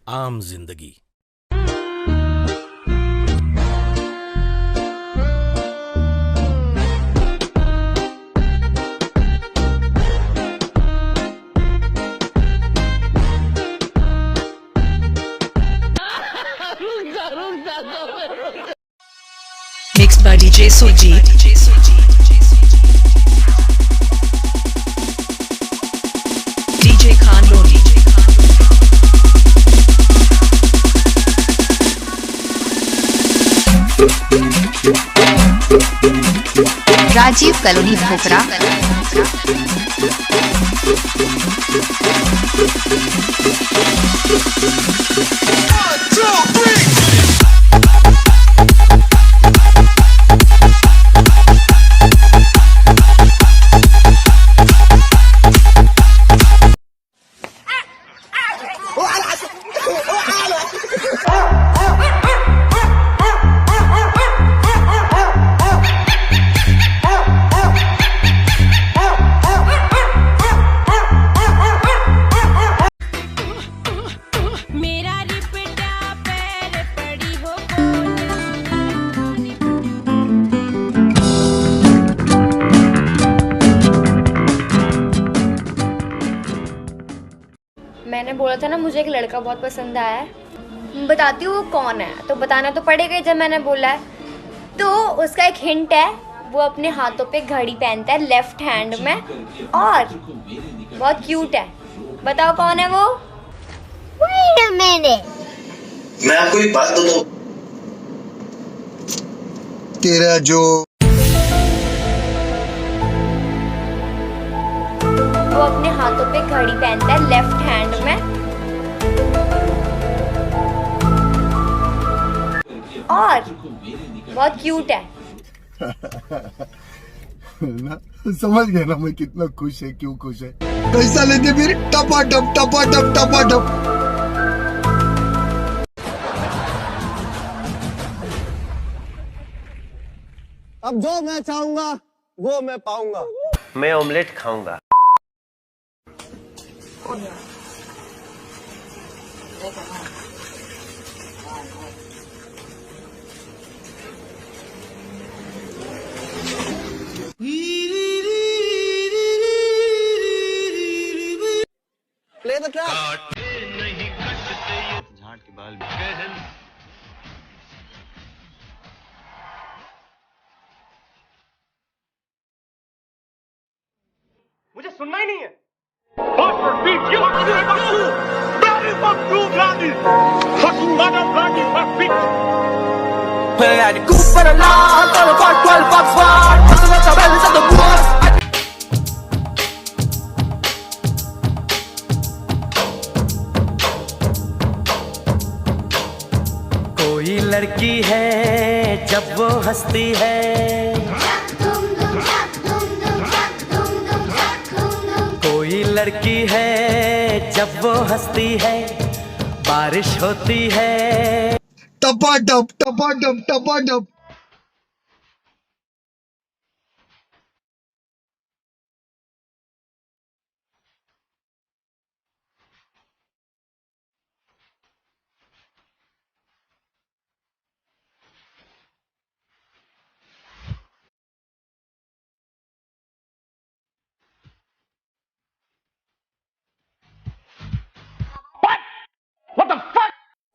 आम जिंदगी। Mixed by DJ Sujit. DJ Khan Loni. Rajiv colony Bhokra. मैंने बोला था ना मुझे एक लड़का बहुत पसंद आया है, बताती हूँ वो कौन है। तो बताना तो पड़ेगा ही जब मैंने बोला है। तो उसका एक हिंट है, वो अपने हाथों पे घड़ी पहनता है लेफ्ट हैंड में और बहुत क्यूट है। बताओ कौन है वो? Wait a minute. मैं आपको एक बात बताऊं, तेरा जो वो अपने हाथों पे घड़ी पहनता है लेफ्ट हैंड में और बहुत क्यूट है। ना समझ गया ना मैं कितना खुश है, क्यों खुश है। पैसा लेते फिर टपा टप टपा टप टपा टप। अब जो मैं चाहूंगा वो मैं पाऊंगा। मैं ऑमलेट खाऊंगा। Play the track. झाड़ के बाल मुझे सुनना ही नहीं है। कोई लड़की है जब वो हंसती है, कोई लड़की है जब वो हंसती है, बारिश होती है। टपा टप टपा टप टपा टप।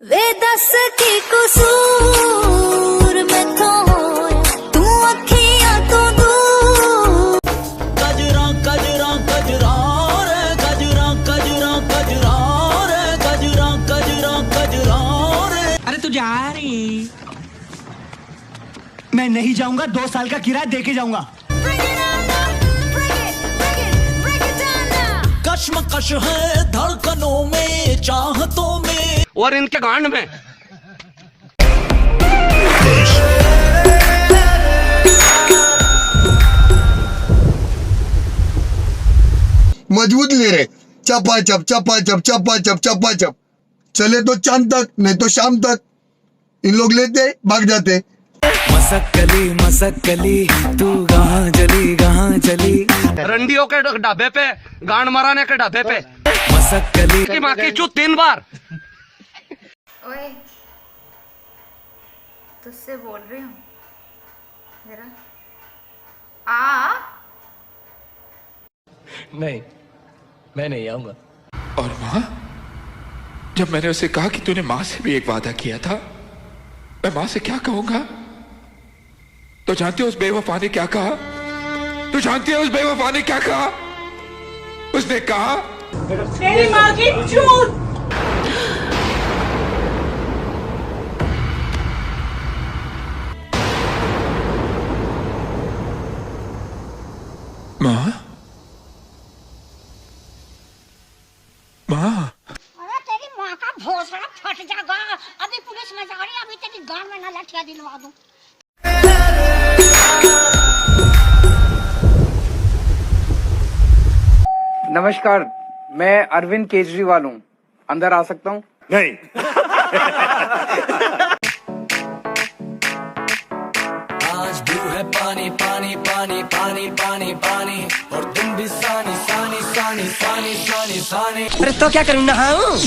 वे दस की कसूर में तो तू अखियां तो दूर। गजरा गजरा गजरा रे गजरा गजरा गजरा रे गजरा गजरा गजरा रे। अरे तू जा रही? मैं नहीं जाऊंगा, 2 साल का किराया दे के जाऊंगा। कश्मकश है धड़कनों में, चाहतों में और इनके गांड में। मजबूत ले रहे, चपा चप चपा चप चपा चप चपा चप। चले तो चांद तक, नहीं तो शाम तक। इन लोग लेते भाग जाते। मसक गली तू कहाँ चली रंडियों के ढाबे पे, गांड मराने के ढाबे पे। मसक गली की माँ की चू 3 बार। ओए, तुझसे बोल रही हूँ, जरा आ। नहीं, मैं नहीं आऊंगा। और माँ, जब मैंने उसे कहा कि तूने माँ से भी एक वादा किया था, मैं माँ से क्या कहूंगा? तो जानते हो उस बेवफा ने क्या कहा? तू जानती है उस बेवफा ने क्या कहा? उसने कहा, तेरी माँ की चूत। माँ, माँ, अरे तेरी माँ का भोसड़ा फट जाएगा। अभी पुलिस में जा रही है, अभी तेरी गांड में ना लठिया दिलवा दूं। नमस्कार, मैं अरविंद केजरीवाल हूँ। अंदर आ सकता हूँ? नहीं। आज ब्लू है पानी पानी पानी पानी पानी पानी और तुम भी सानी सानी सानी सानी सानी सानी। अरे तो क्या करूँ, नहाऊं?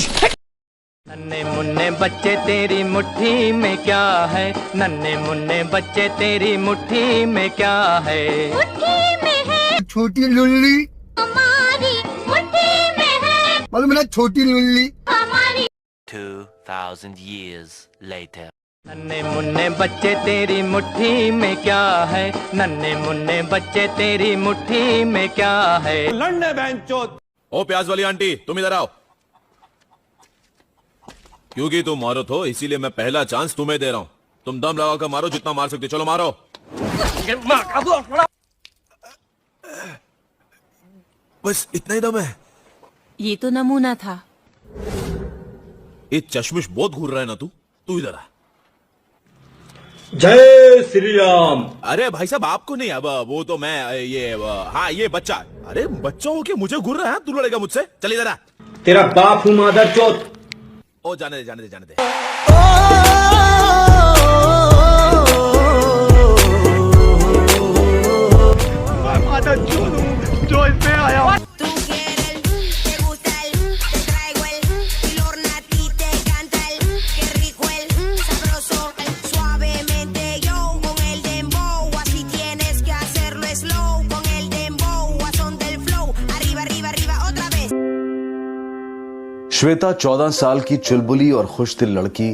नन्हे मुन्ने बच्चे तेरी मुट्ठी में क्या है? नन्हे मुन्ने बच्चे तेरी मुट्ठी में क्या है? मुट्ठी में है छोटी लुल्ली, हमारी मुट्ठी में है मालूम है ना, छोटी लुल्ली। हमारी। 2000 years later. नन्हे मुन्ने बच्चे तेरी मुट्ठी में क्या है? नन्हे मुन्ने बच्चे तेरी मुट्ठी में क्या है? लड़ने बेंचोद। ओ प्याज वाली आंटी, तुम इधर आओ। क्योंकि तुम मारो तो इसीलिए मैं पहला चांस तुम्हें दे रहा हूं। तुम दम लगा कर मारो जितना मार सकते, चलो मारो। बस इतना ही दम है? ये तो नमूना था। ये चश्मिश बहुत घूर रहा है ना तू इधर आ। जय श्री राम। अरे भाई साहब, आपको नहीं, अब वो तो मैं हाँ ये बच्चा। अरे बच्चा हो के मुझे घूर रहा है, तू लड़ेगा मुझसे? चल इधर आ। तेरा बाप हूँ मादर चौथ। ओ जाने दे। मादर चौथ हूँ जो इसमें आया। श्वेता 14 साल की चुलबुली और खुशदिल लड़की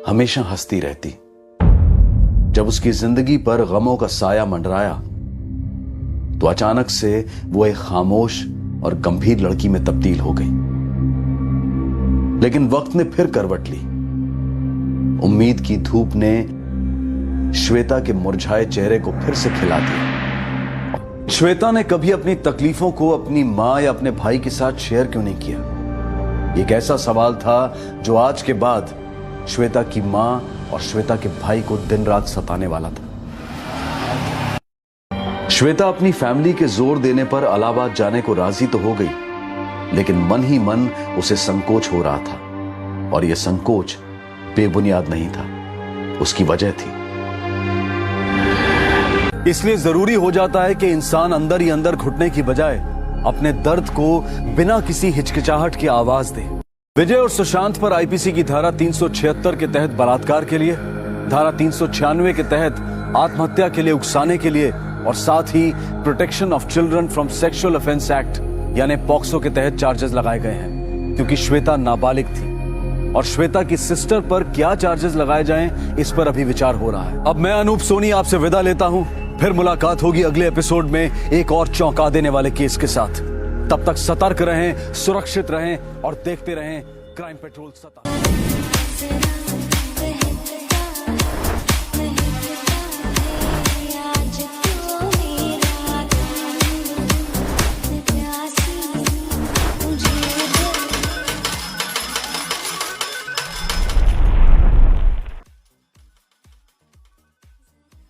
हमेशा हंसती रहती। जब उसकी जिंदगी पर गमों का साया मंडराया तो अचानक से वो एक खामोश और गंभीर लड़की में तब्दील हो गई। लेकिन वक्त ने फिर करवट ली। उम्मीद की धूप ने श्वेता के मुरझाए चेहरे को फिर से खिला दिया। श्वेता ने कभी अपनी तकलीफों को अपनी मां या अपने भाई के साथ शेयर क्यों नहीं किया? एक ऐसा सवाल था जो आज के बाद श्वेता की मां और श्वेता के भाई को दिन रात सताने वाला था। श्वेता अपनी फैमिली के जोर देने पर इलाहाबाद जाने को राजी तो हो गई, लेकिन मन ही मन उसे संकोच हो रहा था। और यह संकोच बेबुनियाद नहीं था, उसकी वजह थी। इसलिए जरूरी हो जाता है कि इंसान अंदर ही अंदर घुटने की बजाय अपने दर्द को बिना किसी हिचकिचाहट की आवाज दे। विजय और सुशांत पर आईपीसी की धारा 376 के तहत बलात्कार के लिए, धारा 396 के तहत आत्महत्या के लिए उकसाने के लिए और साथ ही protection of children from sexual offence act यानी पॉक्सो के तहत चार्जेस लगाए गए हैं, क्योंकि श्वेता नाबालिग थी। और श्वेता की सिस्टर पर क्या चार्जेस लगाए जाएं, इस पर अभी विचार हो रहा है। अब मैं अनूप सोनी आपसे विदा लेता हूं। फिर मुलाकात होगी अगले एपिसोड में एक और चौंका देने वाले केस के साथ। तब तक सतर्क रहें, सुरक्षित रहें और देखते रहें क्राइम पेट्रोल सता।